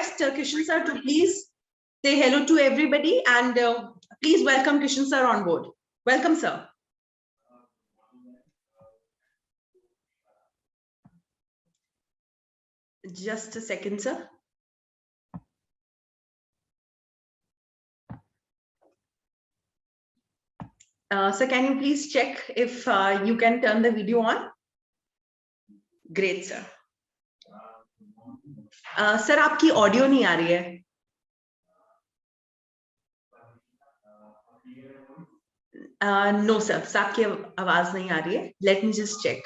request Kishan sir to please say hello to everybody, and please welcome Kishan sir on board. Welcome, sir. Just a second, sir. Sir, can you please check if you can turn the video on? Great, sir. Sir, आपकी audio नहीं आ रही है. No, sir. आपकी आवाज नहीं आ रही है. Let me just check.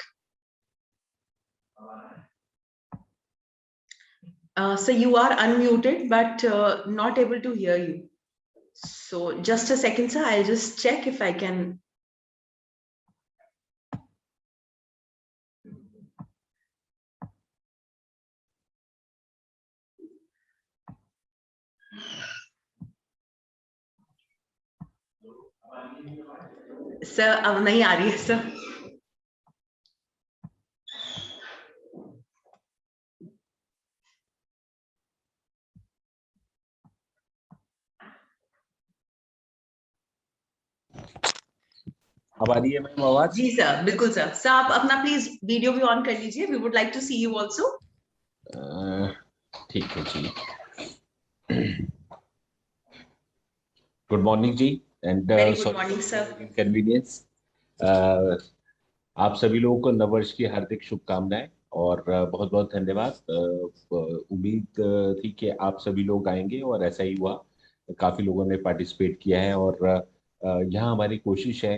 So you are unmuted, but not able to hear you. So just a second, sir. I'll just check if I can. Sir, अब नहीं आ रही है, sir. अब आ रही है मैम आवाज? जी सर, बिल्कुल सर. सर आप अपना प्लीज वीडियो भी ऑन कर लीजिए. We would like to see you also. ठीक है जी. गुड मॉर्निंग जी. And good morning sir. Inconvenience. आप सभी लोगों को नववर्ष की हार्दिक शुभकामनाएं और बहुत बहुत धन्यवाद. उम्मीद थी कि आप सभी लोग आएंगे और ऐसा ही हुआ. काफी लोगों ने पार्टिसिपेट किया है और यहाँ हमारी कोशिश है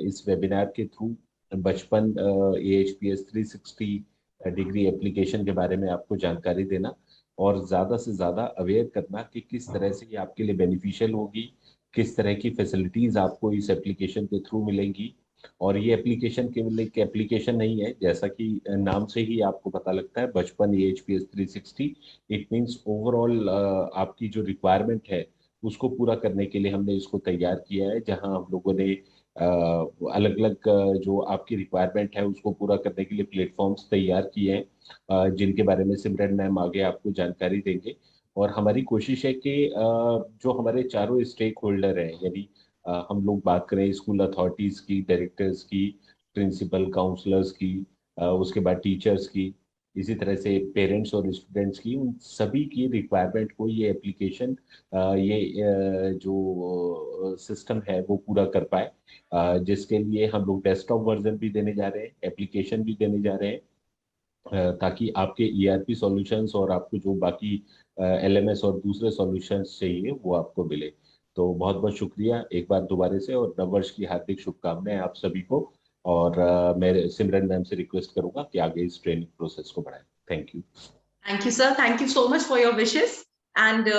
इस वेबिनार के थ्रू बचपन AHPS 360 डिग्री एप्लीकेशन के बारे में आपको जानकारी देना और ज़्यादा से ज़्यादा अवेयर करना कि किस तरह से ये आपके लिए बेनिफिशियल होगी, किस तरह की फैसिलिटीज़ आपको इस एप्लीकेशन के थ्रू मिलेंगी. और ये एप्लीकेशन केवल एक एप्लीकेशन नहीं है, जैसा कि नाम से ही आपको पता लगता है, बचपन AHPS 360. इट मीन्स ओवरऑल आपकी जो रिक्वायरमेंट है उसको पूरा करने के लिए हमने इसको तैयार किया है, जहां हम लोगों ने अलग अलग जो आपकी रिक्वायरमेंट है उसको पूरा करने के लिए प्लेटफॉर्म्स तैयार किए हैं, जिनके बारे में सिमरन मैम आगे आपको जानकारी देंगे. और हमारी कोशिश है कि जो हमारे चारों स्टेक होल्डर हैं, यानी हम लोग बात करें स्कूल अथॉरिटीज़ की, डायरेक्टर्स की, प्रिंसिपल काउंसलर्स की, उसके बाद टीचर्स की, इसी तरह से पेरेंट्स और स्टूडेंट्स की, उन सभी की रिक्वायरमेंट को ये एप्लीकेशन, ये जो सिस्टम है वो पूरा कर पाए, जिसके लिए हम लोग डेस्कटॉप वर्जन भी देने जा रहे हैं, एप्लीकेशन भी देने जा रहे हैं, ताकि आपके ERP सॉल्यूशंस और आपको जो बाकी LMS और दूसरे सॉल्यूशंस चाहिए वो आपको मिले. तो बहुत बहुत शुक्रिया एक बार दोबारा से और नववर्ष की हार्दिक शुभकामनाएं आप सभी को. और मैं सिमरन मैम से रिक्वेस्ट करूंगा कि आगे इस ट्रेनिंग प्रोसेस को बढ़ाएं. Thank you. Thank you, sir. Thank you so much for your wishes. And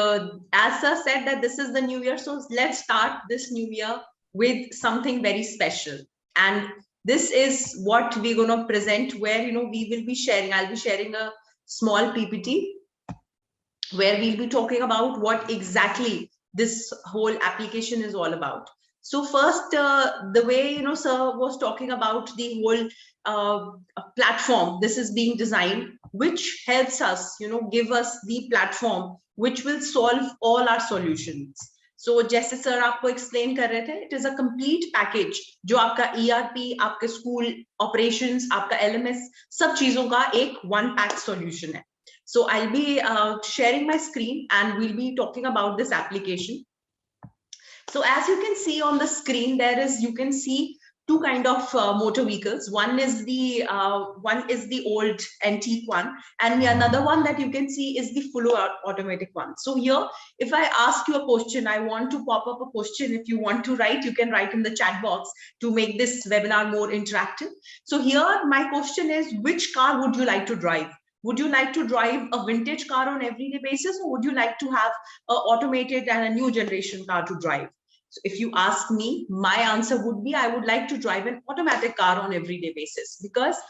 as sir said that this is the new year, so let's start this new year with something very special. And this is what we're going to present, where we will be sharing. I'll be sharing a small PPT where we'll be talking about what exactly this whole application is all about. So first, the way sir was talking about the whole platform, this is being designed, which helps us give us the platform which will solve all our solutions. So जैसे sir आपको explain कर रहे थे, it is a complete package जो आपका ERP, आपके school operations, आपका LMS, सब चीजों का एक one pack solution है. So I'll be sharing my screen and we'll be talking about this application. So as you can see on the screen, you can see two kind of motor vehicles. One is the old antique one, and the another one that you can see is the full automatic one. So here, if I ask you a question, I want to pop up a question. If you want to write, you can write in the chat box to make this webinar more interactive. So here, my question is, which car would you like to drive? Would you like to drive a vintage car on everyday basis, or would you like to have an automated and a new generation car to drive? So if you ask me, my answer would be I would like to drive an automatic car on everyday basis, because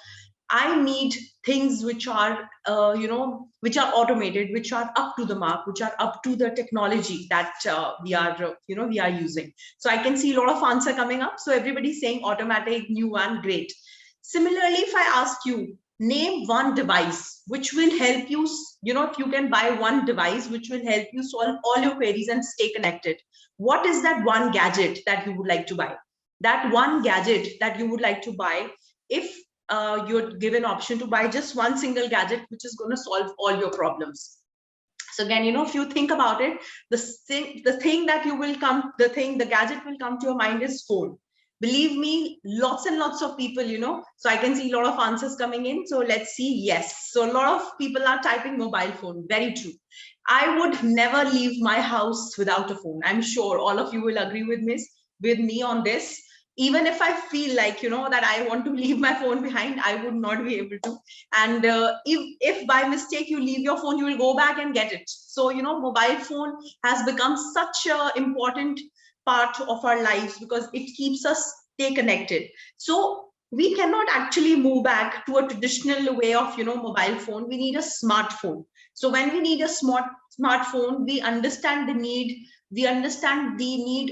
I need things which are which are automated, which are up to the mark, which are up to the technology that we are using. So I can see a lot of answer coming up. So everybody's saying automatic, new one, great. Similarly, if I ask you, name one device which will help you, if you can buy one device which will help you solve all your queries and stay connected. What is that one gadget that you would like to buy? That one gadget that you would like to buy, if you're given option to buy just one single gadget which is going to solve all your problems. So again, if you think about it, the gadget will come to your mind is phone. Believe me, lots and lots of people, so I can see a lot of answers coming in. So let's see. Yes. So a lot of people are typing mobile phone. Very true. I would never leave my house without a phone. I'm sure all of you will agree with me on this. Even if I feel like, that I want to leave my phone behind, I would not be able to. And if by mistake you leave your phone, you will go back and get it. So, mobile phone has become such an important part of our lives because it keeps us stay connected. So we cannot actually move back to a traditional way of, mobile phone. We need a smartphone. So when we need a smartphone, we understand the need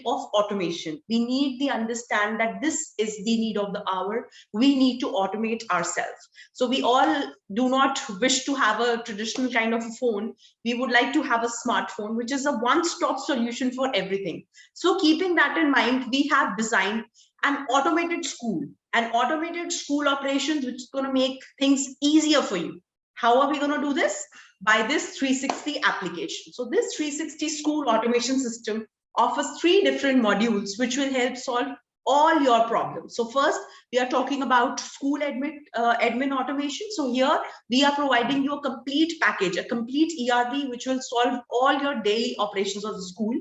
of automation. We need to understand that this is the need of the hour. We need to automate ourselves. So we all do not wish to have a traditional kind of a phone. We would like to have a smartphone, which is a one-stop solution for everything. So keeping that in mind, we have designed an automated school operations, which is going to make things easier for you. How are we going to do this? By this 360 application. So this 360 school automation system offers 3 different modules which will help solve all your problems. So first, we are talking about school admin automation. So here we are providing you a complete package, a complete ERP, which will solve all your daily operations of the school.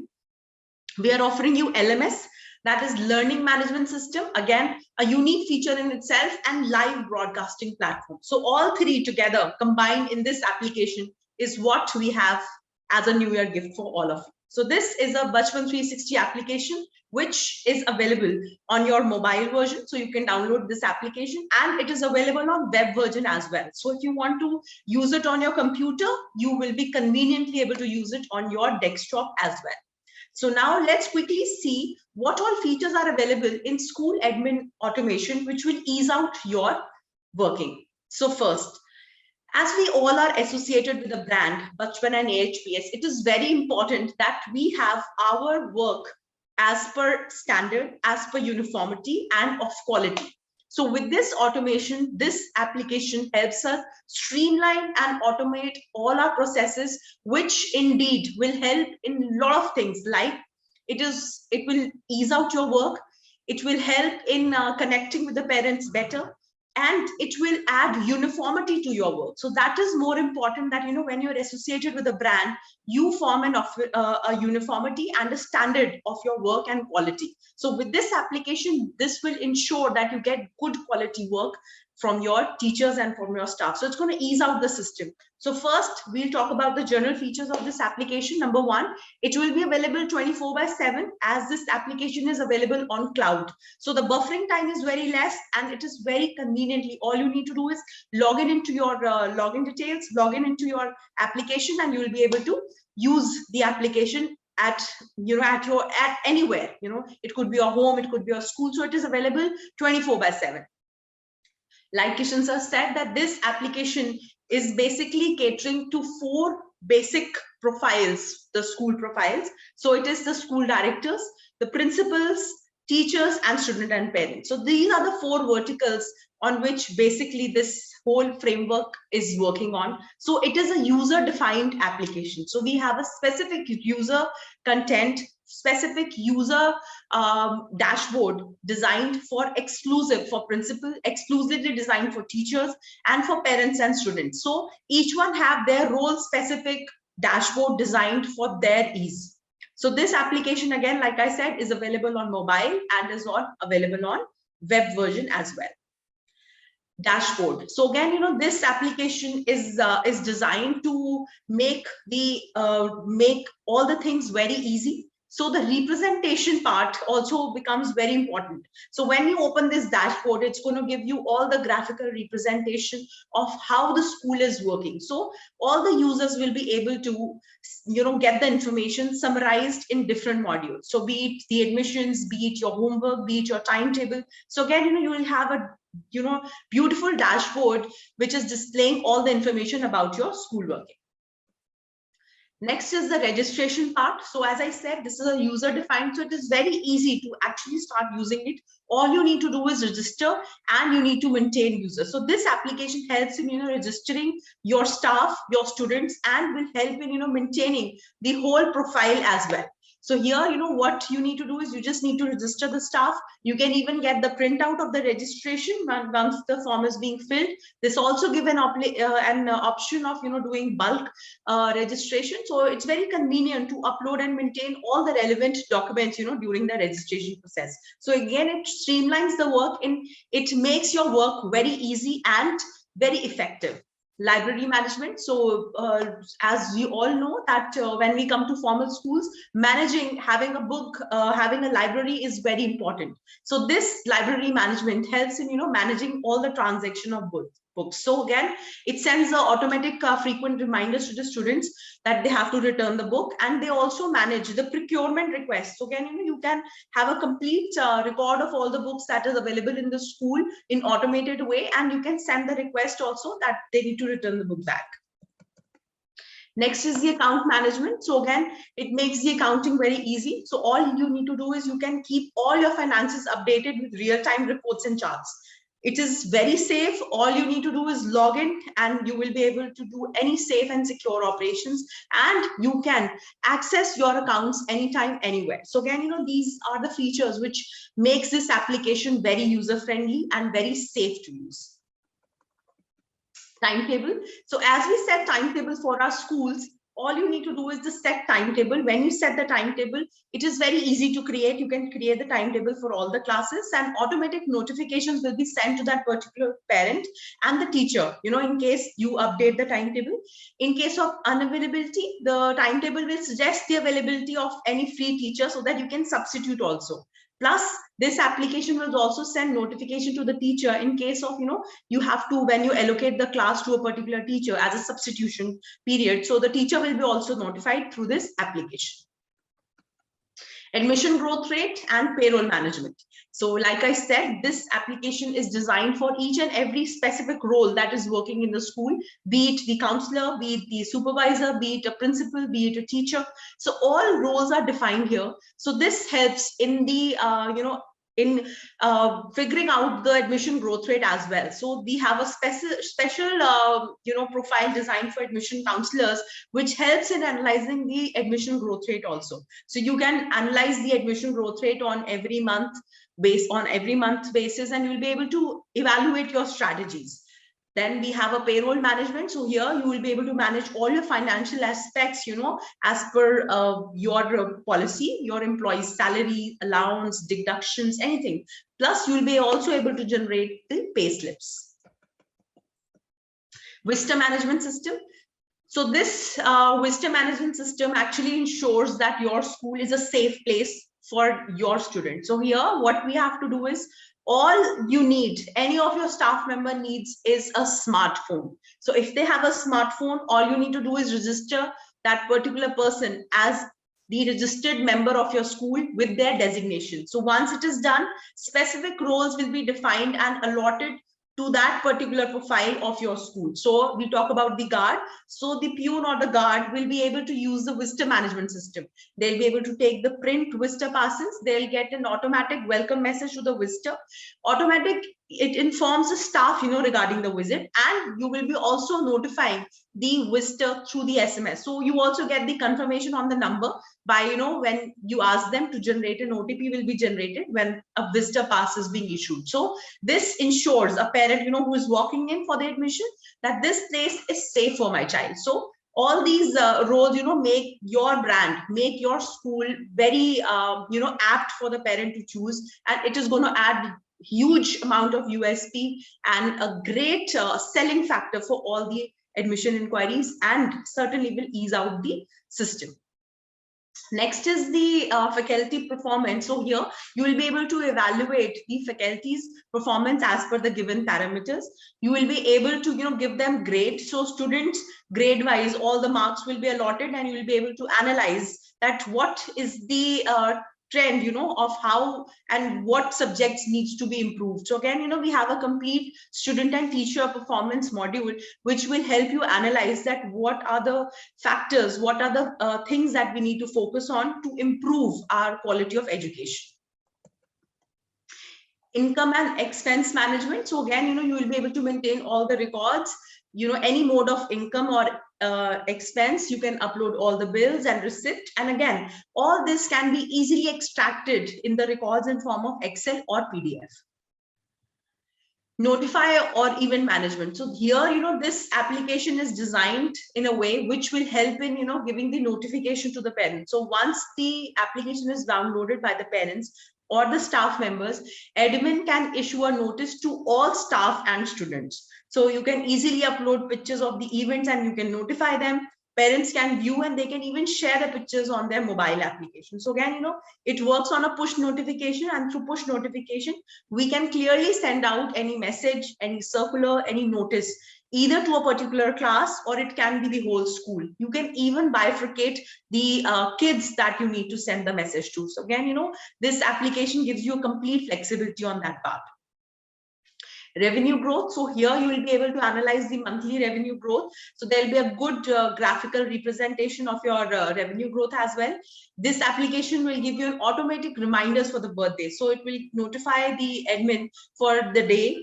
We are offering you LMS, that is learning management system, again a unique feature in itself, and live broadcasting platform. So all 3 together combined in this application is what we have as a New Year gift for all of you. So this is a Bachpan 360 application which is available on your mobile version. So you can download this application, and it is available on web version as well. So if you want to use it on your computer, you will be conveniently able to use it on your desktop as well. So now let's quickly see what all features are available in school admin automation, which will ease out your working. So first, as we all are associated with the brand Bachpan and AHPS, it is very important that we have our work as per standard, as per uniformity and of quality. So with this automation, this application helps us streamline and automate all our processes, which indeed will help in a lot of things, like it will ease out your work, it will help in connecting with the parents better, and it will add uniformity to your work. So that is more important, that when you're associated with a brand, you form a uniformity and a standard of your work and quality. So with this application, this will ensure that you get good quality work from your teachers and from your staff. So it's going to ease out the system. So first, we'll talk about the general features of this application. Number 1, it will be available 24/7, as this application is available on cloud. So the buffering time is very less, and it is very conveniently. All you need to do is log in into your login details, log in into your application, and you will be able to use the application at anywhere. It could be your home, it could be your school. So it is available 24/7. Like Kishan sir said, that this application is basically catering to 4 basic profiles, the school profiles. So it is the school directors, the principals, teachers, and student and parents. So these are the 4 verticals on which basically this whole framework is working on. So it is a user-defined application. So we have a specific user content, specific user dashboard designed for exclusively designed for teachers and for parents and students. So each one have their role specific dashboard designed for their ease. So this application, again, like I said, is available on mobile and is available on web version as well. Dashboard. So again, this application is designed to make all the things very easy. So the representation part also becomes very important. So when you open this dashboard, it's going to give you all the graphical representation of how the school is working. So all the users will be able to, get the information summarized in different modules. So be it the admissions, be it your homework, be it your timetable. So again, you will have a beautiful dashboard which is displaying all the information about your schoolwork. Next is the registration part. So as I said, this is a user defined, so it is very easy to actually start using it. All you need to do is register and you need to maintain users. So this application helps in registering your staff, your students, and will help in maintaining the whole profile as well. So here, what you need to do is you just need to register the staff. You can even get the printout of the registration once the form is being filled. This also give an option of doing bulk registration. So it's very convenient to upload and maintain all the relevant documents during the registration process. So again, it streamlines the work and it makes your work very easy and very effective. Library management. So as you all know that when we come to formal schools, having a book, having a library is very important. So this library management helps in managing all the transaction of books. So again, it sends the automatic frequent reminders to the students that they have to return the book, and they also manage the procurement requests. So again, you can have a complete record of all the books that is available in the school in automated way, and you can send the request also that they need to return the book back. Next is the account management. So again, it makes the accounting very easy. So all you need to do is you can keep all your finances updated with real-time reports and charts. It is very safe. All you need to do is log in and you will be able to do any safe and secure operations, and you can access your accounts anytime, anywhere. So again, these are the features which makes this application very user-friendly and very safe to use. Timetable. So as we set timetable for our schools, all you need to do is the set timetable. When you set the timetable, it is very easy to create. You can create the timetable for all the classes, and automatic notifications will be sent to that particular parent and the teacher, in case you update the timetable. In case of unavailability, the timetable will suggest the availability of any free teacher so that you can substitute also. Plus, this application will also send notification to the teacher in case of, you have to, when you allocate the class to a particular teacher as a substitution period. So the teacher will be also notified through this application. Admission growth rate and payroll management. So like I said, this application is designed for each and every specific role that is working in the school, be it the counselor, be it the supervisor, be it a principal, be it a teacher. So all roles are defined here. So this helps in the, figuring out the admission growth rate as well. So we have a special profile designed for admission counselors, which helps in analyzing the admission growth rate also. So you can analyze the admission growth rate on every month basis, and you'll be able to evaluate your strategies. Then we have a payroll management. So here you will be able to manage all your financial aspects, as per your policy, your employee's salary, allowance, deductions, anything. Plus, you will be also able to generate the pay slips. Visitor management system. So this visitor management system actually ensures that your school is a safe place for your students. So here, what we have to do is, all you need, any of your staff member needs, is a smartphone. So if they have a smartphone, all you need to do is register that particular person as the registered member of your school with their designation. So once it is done, specific roles will be defined and allotted to that particular profile of your school. So we talk about the guard. So the peon or the guard will be able to use the visitor management system. They'll be able to take the print visitor passes. They'll get an automatic welcome message to the visitor. It informs the staff, regarding the visit, and you will be also notifying the visitor through the SMS. So you also get the confirmation on the number by, when you ask them to generate an OTP will be generated when a visitor pass is being issued. So this ensures a parent, who is walking in for the admission, that this place is safe for my child. So all these roles, make your brand, make your school very, apt for the parent to choose, and it is going to add huge amount of USP and a great selling factor for all the admission inquiries, and certainly will ease out the system. Next is the faculty performance. So here you will be able to evaluate the faculty's performance as per the given parameters. You will be able to give them grades. So students grade wise, all the marks will be allotted, and you will be able to analyze that what is the trend, of how and what subjects needs to be improved. So again, we have a complete student and teacher performance module, which will help you analyze that what are the factors, what are the things that we need to focus on to improve our quality of education. Income and expense management. So again, you will be able to maintain all the records, any mode of income or expense, you can upload all the bills and receipt. And again, all this can be easily extracted in the records in form of Excel or PDF. Notify or event management. So here, this application is designed in a way which will help in, giving the notification to the parents. So once the application is downloaded by the parents or the staff members, admin can issue a notice to all staff and students. So you can easily upload pictures of the events and you can notify them. Parents can view and they can even share the pictures on their mobile application. So again, it works on a push notification, and through push notification, we can clearly send out any message, any circular, any notice, either to a particular class or it can be the whole school. You can even bifurcate the kids that you need to send the message to. So again, this application gives you a complete flexibility on that part. Revenue growth. So here you will be able to analyze the monthly revenue growth. So there'll be a good graphical representation of your revenue growth as well. This application will give you an automatic reminders for the birthday. So it will notify the admin for the day,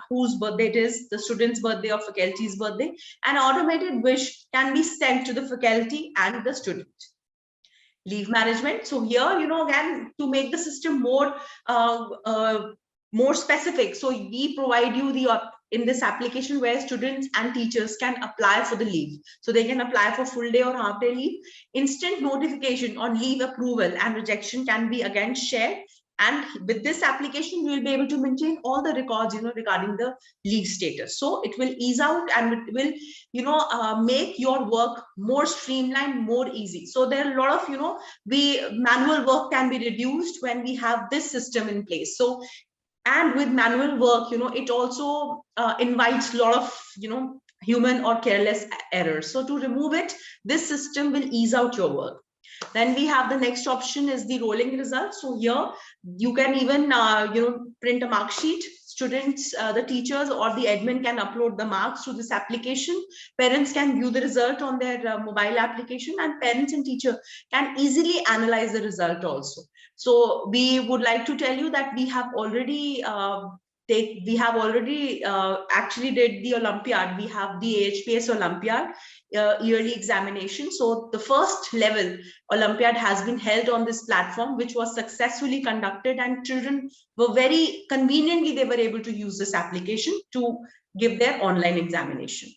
whose birthday it is, the student's birthday or faculty's birthday. An automated wish can be sent to the faculty and the student. Leave management. So here, again, to make the system more specific, so we provide you in this application where students and teachers can apply for the leave. So they can apply for full day or half day leave. Instant notification on leave approval and rejection can be again shared. And with this application, you will be able to maintain all the records, regarding the leave status. So it will ease out and it will, make your work more streamlined, more easy. So there are a lot of, manual work can be reduced when we have this system in place. So, and with manual work, it also invites a lot of, human or careless errors. So to remove it, this system will ease out your work. Then we have the next option is the rolling results. So here you can even, print a mark sheet. Students, the teachers or the admin can upload the marks to this application. Parents can view the result on their mobile application, and parents and teacher can easily analyze the result also. So we would like to tell you that we have already actually did the Olympiad. We have the AHPS Olympiad yearly examination. So the first level Olympiad has been held on this platform, which was successfully conducted, and children were very conveniently, they were able to use this application to give their online examination.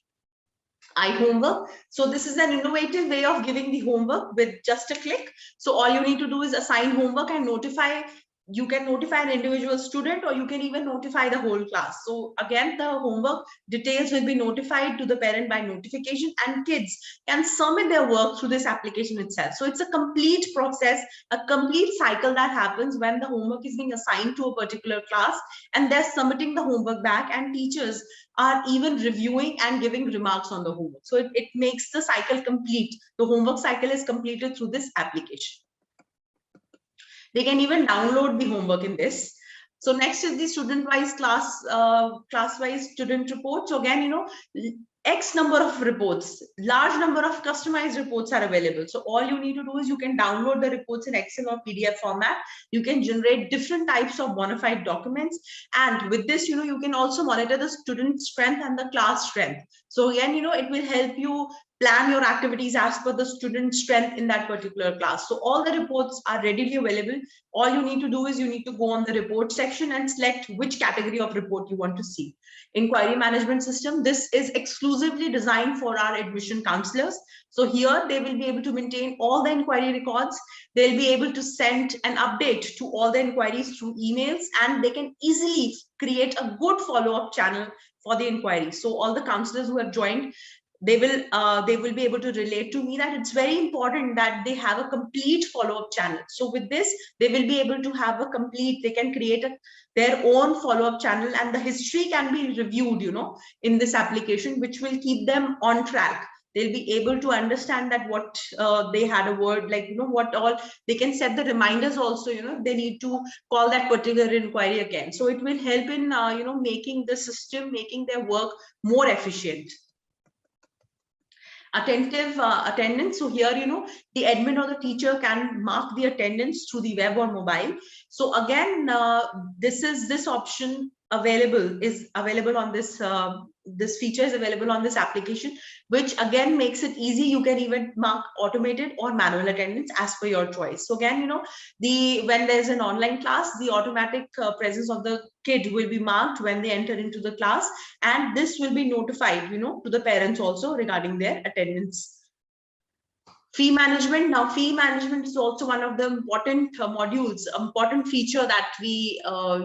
iHomework. So this is an innovative way of giving the homework with just a click. So all you need to do is assign homework and notify. You can notify an individual student, or you can even notify the whole class. So again, the homework details will be notified to the parent by notification, and kids can submit their work through this application itself. So it's a complete process, a complete cycle that happens when the homework is being assigned to a particular class, and they're submitting the homework back, and teachers are even reviewing and giving remarks on the homework. So it makes the cycle complete. The homework cycle is completed through this application. They can even download the homework in this. So next is the student-wise class-wise student report. So again, X number of reports, large number of customized reports are available. So all you need to do is you can download the reports in Excel or PDF format. You can generate different types of bona fide documents. And with this, you can also monitor the student strength and the class strength. So again, it will help you plan your activities as per the student strength in that particular class. So all the reports are readily available. All you need to do is you need to go on the report section and select which category of report you want to see. Inquiry management system. This is exclusively designed for our admission counselors. So here they will be able to maintain all the inquiry records. They'll be able to send an update to all the inquiries through emails, and they can easily create a good follow-up channel for the inquiry. So all the counselors who have joined, they will be able to relate to me that it's very important that they have a complete follow-up channel. So with this, they will be able to have a complete, they can create their own follow-up channel, and the history can be reviewed, in this application, which will keep them on track They'll be able to understand that what they had a word, like, what all they can set the reminders also, if they need to call that particular inquiry again. So it will help in, making the system, making their work more efficient. Attentive attendance. So here, the admin or the teacher can mark the attendance through the web or mobile. So again, this option is available on this feature is available on this application, which again makes it easy. You can even mark automated or manual attendance as per your choice. So again, when there's an online class, the automatic presence of the kid will be marked when they enter into the class, and this will be notified, to the parents also regarding their attendance. Fee management. Now, fee management is also one of the important modules, important feature that we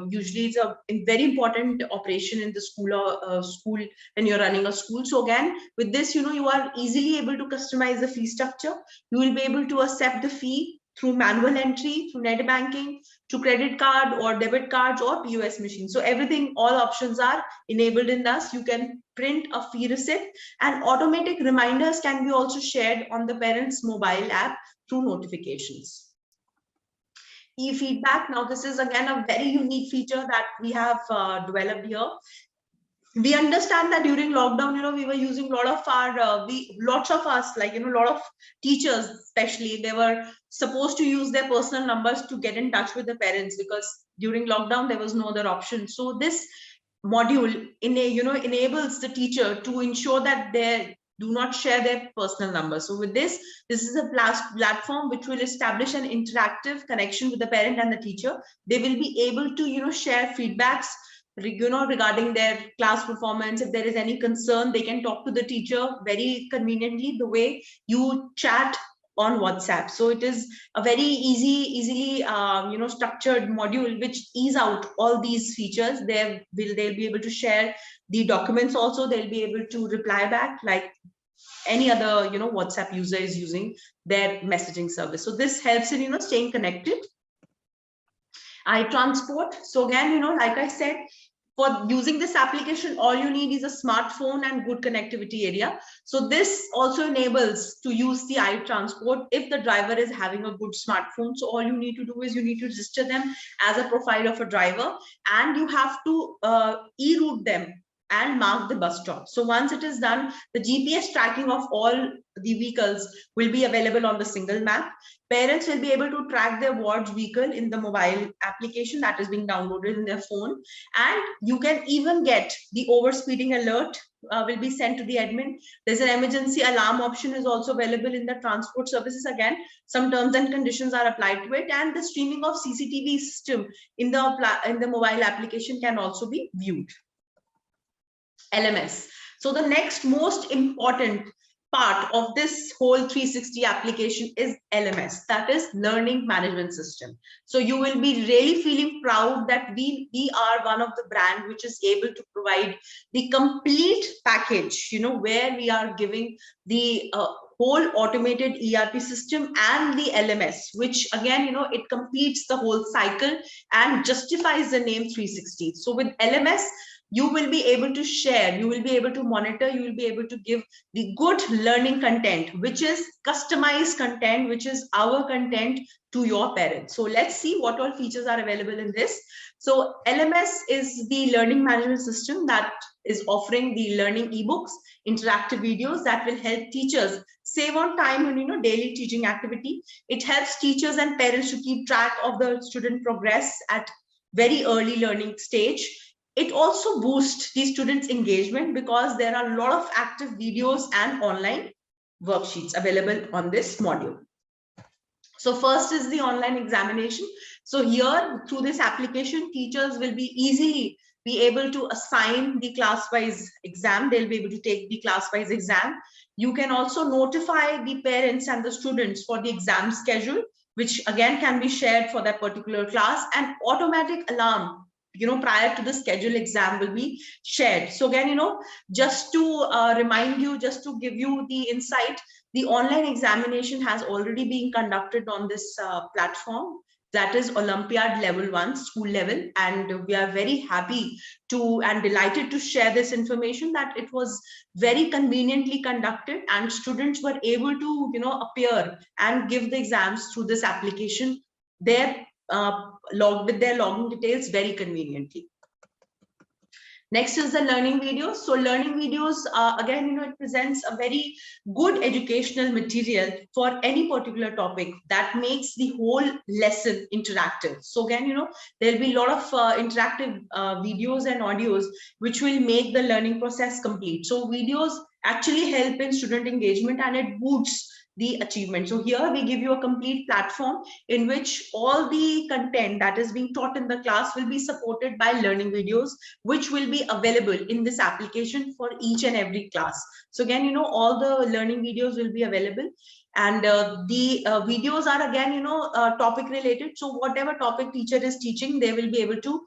usually is a very important operation in the school or school when you're running a school. So again, with this, you are easily able to customize the fee structure. You will be able to accept the fee through manual entry, through net banking, to credit card or debit cards or POS machine. So everything, all options are enabled in this. You can print a fee receipt, and automatic reminders can be also shared on the parent's mobile app through notifications. E-feedback. Now, this is again a very unique feature that we have developed here. We understand that during lockdown, we were using a lot of our, lots of us, like, a lot of teachers, especially, they were supposed to use their personal numbers to get in touch with the parents, because during lockdown, there was no other option. So this module, enables the teacher to ensure that they do not share their personal numbers. So with this is a platform which will establish an interactive connection with the parent and the teacher. They will be able to, share feedbacks, regarding their class performance. If there is any concern, they can talk to the teacher very conveniently, the way you chat on WhatsApp. So it is a very easily structured module which ease out all these features. They'll be able to share the documents also. They'll be able to reply back like any other WhatsApp user is using their messaging service. So this helps in staying connected. iTransport. So again, like I said, for using this application, all you need is a smartphone and good connectivity area. So this also enables to use the iTransport if the driver is having a good smartphone. So all you need to do is you need to register them as a profile of a driver, and you have to e-route them and mark the bus stop. So once it is done, the GPS tracking of all the vehicles will be available on the single map. Parents will be able to track their ward's vehicle in the mobile application that is being downloaded in their phone. And you can even get the overspeeding alert will be sent to the admin. There's an emergency alarm option is also available in the transport services. Again, some terms and conditions are applied to it, and the streaming of CCTV system in the mobile application can also be viewed. LMS. So the next most important part of this whole 360 application is LMS, that is Learning Management System. So you will be really feeling proud that we are one of the brand which is able to provide the complete package, where we are giving the whole automated ERP system and the LMS, which again, it completes the whole cycle and justifies the name 360. So with LMS, you will be able to share, you will be able to monitor, you will be able to give the good learning content, which is customized content, which is our content to your parents. So let's see what all features are available in this. So LMS is the learning management system that is offering the learning ebooks, interactive videos that will help teachers save on time on daily teaching activity. It helps teachers and parents to keep track of the student progress at very early learning stage. It also boosts the students' engagement because there are a lot of active videos and online worksheets available on this module. So first is the online examination. So here, through this application, teachers will be easily be able to assign the class-wise exam. They'll be able to take the class-wise exam. You can also notify the parents and the students for the exam schedule, which again can be shared for that particular class, and automatic alarm prior to the scheduled exam will be shared. So again, just to remind you, just to give you the insight, the online examination has already been conducted on this platform. that is Olympiad level 1, school level, and we are very happy to and delighted to share this information that it was very conveniently conducted and students were able to appear and give the exams through this application, their with their login details very conveniently. Next is the learning videos. So learning videos, again, it presents a very good educational material for any particular topic that makes the whole lesson interactive. So again, there'll be a lot of interactive videos and audios which will make the learning process complete. So videos actually help in student engagement and it boosts the achievement. So here we give you a complete platform in which all the content that is being taught in the class will be supported by learning videos, which will be available in this application for each and every class. So again, all the learning videos will be available, and the videos are again, topic related. So whatever topic teacher is teaching, they will be able to,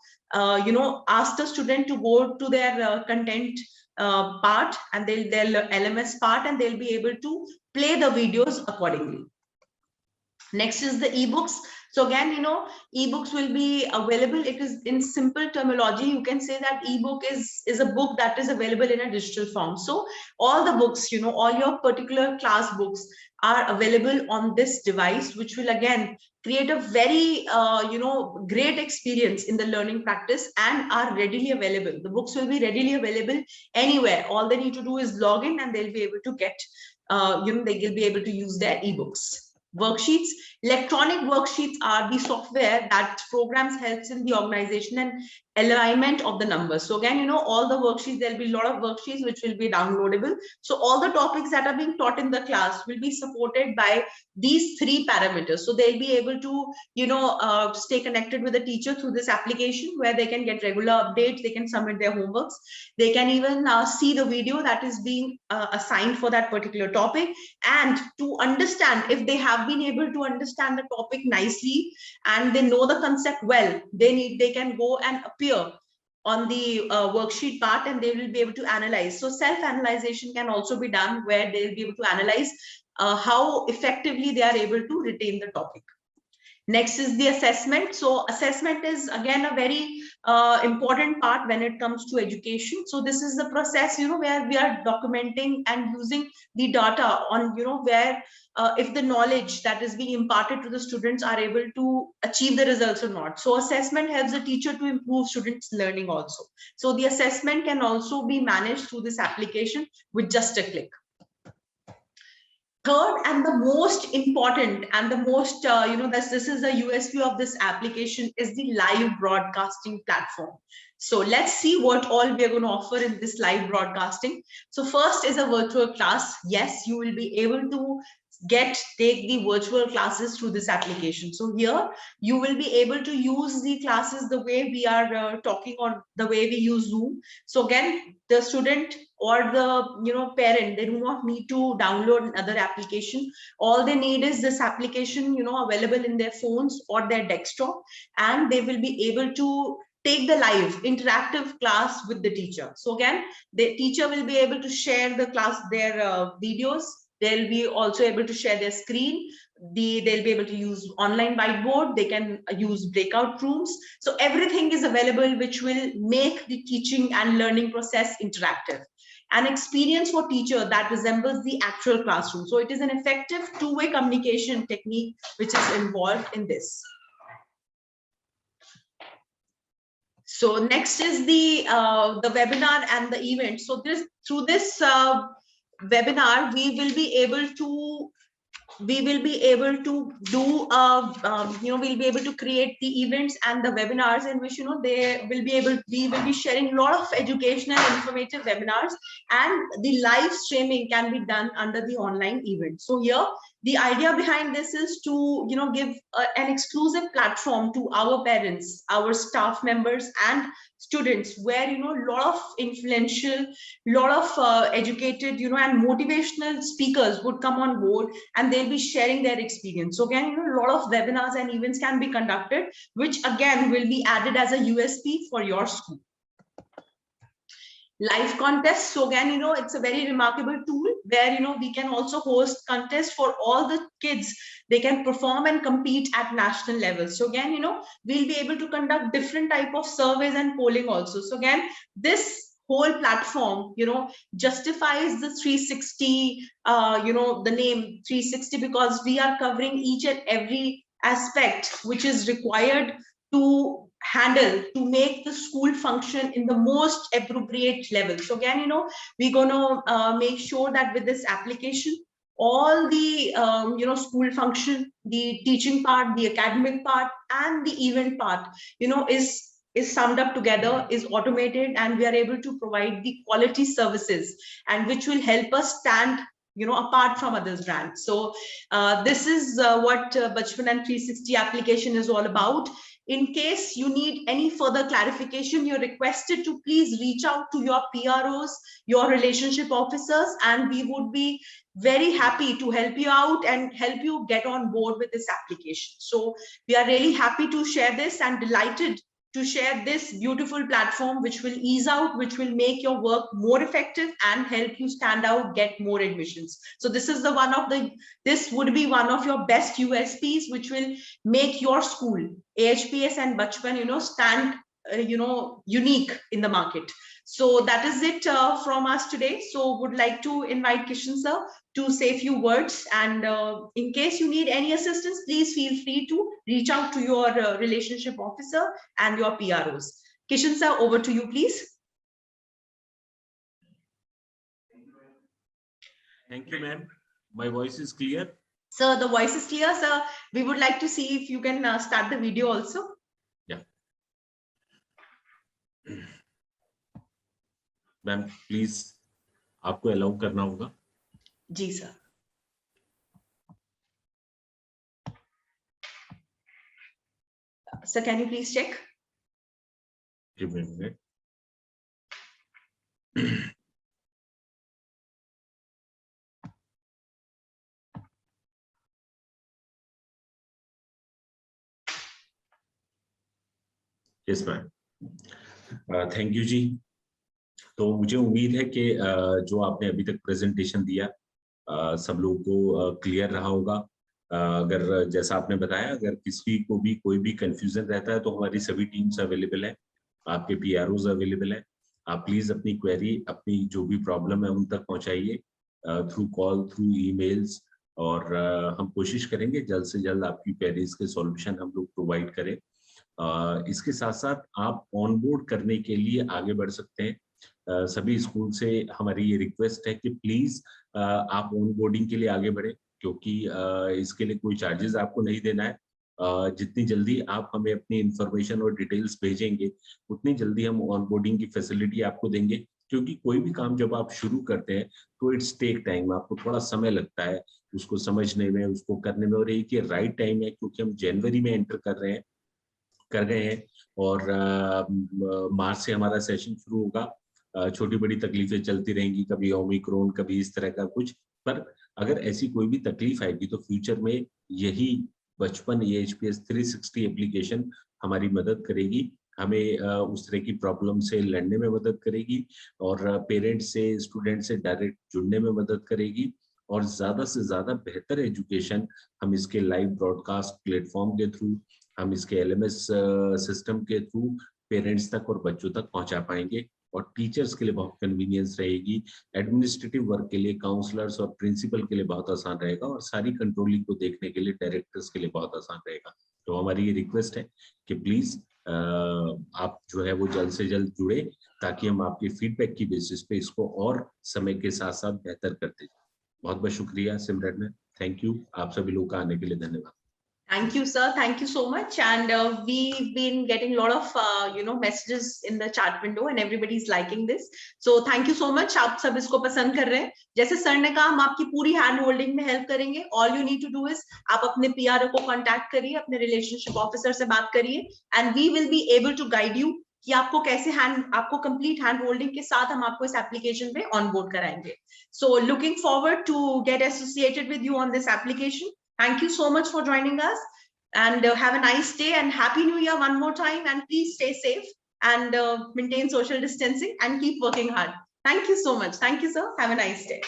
ask the student to go to their content part and their LMS part, and they'll be able to play the videos accordingly. Next is the ebooks. So again, ebooks will be available. It is in simple terminology, you can say that ebook is a book that is available in a digital form. So all the books, all your particular class books are available on this device, which will again create a very great experience in the learning practice and are readily available. The books will be readily available anywhere. All they need to do is log in and they'll be able to get they will be able to use their ebooks. Worksheets. Electronic worksheets are the software that programs helps in the organization and alignment of the numbers. So again, all the worksheets, there'll be a lot of worksheets which will be downloadable. So all the topics that are being taught in the class will be supported by these 3 parameters. So they'll be able to, stay connected with the teacher through this application where they can get regular updates, they can submit their homeworks, they can even see the video that is being assigned for that particular topic, and to understand if they have been able to understand the topic nicely and they know the concept well, they can go and appear on the worksheet part and they will be able to analyze. So self-analyzation can also be done where they'll be able to analyze how effectively they are able to retain the topic. Next is the assessment. So assessment is again a very important part when it comes to education. So this is the process, where we are documenting and using the data on, where if the knowledge that is being imparted to the students are able to achieve the results or not. So assessment helps the teacher to improve students' learning also. So the assessment can also be managed through this application with just a click. Third and the most important and the most, this is the USP of this application is the live broadcasting platform. So let's see what all we are going to offer in this live broadcasting. So first is a virtual class. Yes, you will be able to take the virtual classes through this application. So here you will be able to use the classes the way we are talking, on the way we use Zoom. So again, the student or the parent, they do not need to download another application. All they need is this application available in their phones or their desktop, and they will be able to take the live interactive class with the teacher. So again, the teacher will be able to share the class, their videos. They'll be also able to share their screen. They'll be able to use online whiteboard. They can use breakout rooms. So everything is available, which will make the teaching and learning process interactive. An experience for teacher that resembles the actual classroom. So it is an effective two-way communication technique which is involved in this. So next is the webinar and the event. So through this webinar, we will be able to do we'll be able to create the events and the webinars in which we will be sharing a lot of educational informative webinars, and the live streaming can be done under the online event. So here the idea behind this is to give an exclusive platform to our parents, our staff members and students, where a lot of influential, lot of educated and motivational speakers would come on board, and they'll be sharing their experience. So again, a lot of webinars and events can be conducted, which again will be added as a USP for your school. live contests. So again, it's a very remarkable tool where, we can also host contests for all the kids. They can perform and compete at national level. So again, we'll be able to conduct different type of surveys and polling also. So again, this whole platform, justifies the 360, the name 360, because we are covering each and every aspect which is required to handle to make the school function in the most appropriate level. So again, we're going to make sure that with this application, all the school function, the teaching part, the academic part, and the event part, is summed up together, is automated, and we are able to provide the quality services, and which will help us stand apart from others brands. So this is what Bachpan and 360 application is all about. In case you need any further clarification, you're requested to please reach out to your PROs, your relationship officers, and we would be very happy to help you out and help you get on board with this application. So we are really happy to share this and delighted to share this beautiful platform, which will ease out, which will make your work more effective and help you stand out, get more admissions. So this is this would be one of your best USPs, which will make your school, AHPS and Bachpan, stand, unique in the market. So that is it from us today. So would like to invite Kishan sir to say a few words, and in case you need any assistance, please feel free to reach out to your relationship officer and your PROs. Kishan sir, over to you, please. Thank you, ma'am. My voice is clear? Sir, the voice is clear, sir. We would like to see if you can start the video also. Yeah. Ma'am please आपको allow करना होगा. जी sir. Sir, can you please check? Give me a minute. Yes, ma'am. Thank you जी. तो मुझे उम्मीद है कि जो आपने अभी तक प्रेजेंटेशन दिया सब लोगों को क्लियर रहा होगा. अगर जैसा आपने बताया, अगर किसी को भी कोई भी कंफ्यूजन रहता है तो हमारी सभी टीम्स अवेलेबल है, आपके PROs अवेलेबल है. आप प्लीज अपनी क्वेरी, अपनी जो भी प्रॉब्लम है उन तक पहुंचाइए थ्रू कॉल, थ्रू ईमेल्स, और हम कोशिश करेंगे जल्द से जल्द आपकी क्वेरीज के सॉल्यूशन हम लोग प्रोवाइड करें. इसके साथ साथ आप ऑनबोर्ड करने के लिए आगे बढ़ सकते हैं. सभी स्कूल से हमारी ये रिक्वेस्ट है कि प्लीज आप ऑनबोर्डिंग के लिए आगे बढ़े, क्योंकि इसके लिए कोई चार्जेस आपको नहीं देना है. जितनी जल्दी आप हमें अपनी इंफॉर्मेशन और डिटेल्स भेजेंगे उतनी जल्दी हम ऑनबोर्डिंग की फैसिलिटी आपको देंगे, क्योंकि कोई भी काम जब आप शुरू करते हैं तो इट्स टेक टाइम, आपको थोड़ा समय लगता है उसको समझने में, उसको करने में. और ये राइट टाइम है क्योंकि हम जनवरी में एंटर कर गए हैं और मार्च से हमारा सेशन शुरू होगा. छोटी बड़ी तकलीफें चलती रहेंगी, कभी ओमिक्रॉन, कभी इस तरह का कुछ, पर अगर ऐसी कोई भी तकलीफ आएगी तो फ्यूचर में यही बचपन AHPS 360 एप्लीकेशन हमारी मदद करेगी, हमें उस तरह की प्रॉब्लम से लड़ने में मदद करेगी, और पेरेंट्स से, स्टूडेंट से डायरेक्ट जुड़ने में मदद करेगी, और ज्यादा से ज्यादा बेहतर एजुकेशन हम इसके लाइव ब्रॉडकास्ट प्लेटफॉर्म के थ्रू, हम इसके LMS सिस्टम के थ्रू पेरेंट्स तक और बच्चों तक पहुंचा पाएंगे. और टीचर्स के लिए बहुत कन्वीनियंस रहेगी, एडमिनिस्ट्रेटिव वर्क के लिए, काउंसलर्स और प्रिंसिपल के लिए बहुत आसान रहेगा, और सारी कंट्रोलिंग को देखने के लिए डायरेक्टर्स के लिए बहुत आसान रहेगा. तो हमारी ये रिक्वेस्ट है कि प्लीज आप जो है वो जल्द से जल्द जुड़े, ताकि हम आपके फीडबैक की बेसिस पे इसको और समय के साथ साथ बेहतर करते जाए. बहुत बहुत शुक्रिया सिमरन मैम, थैंक यू. आप सभी लोग का आने के लिए धन्यवाद. Thank you, sir. Thank you so much. And we've been getting a lot of, messages in the chat window, and everybody's liking this. So thank you so much. आप सब इसको पसंद कर रहे हैं. जैसे सर ने कहा, हम आपकी पूरी हैंड होल्डिंग में हेल्प करेंगे. All you need to do is आप अपने PRO को कांटेक्ट करिए, अपने रिलेशनशिप ऑफिसर से बात करिए, and we will be able to guide you कि आपको कैसे आपको कंप्लीट हैंड होल्डिंग के साथ हम आपको इस एप्लीकेशन पे ऑनबोर्ड कराएंगे. So looking forward to get associated with you on this application. Thank you so much for joining us, and have a nice day and Happy New Year one more time, and please stay safe. and maintain social distancing and keep working hard. Thank you so much. Thank you, sir. Have a nice day.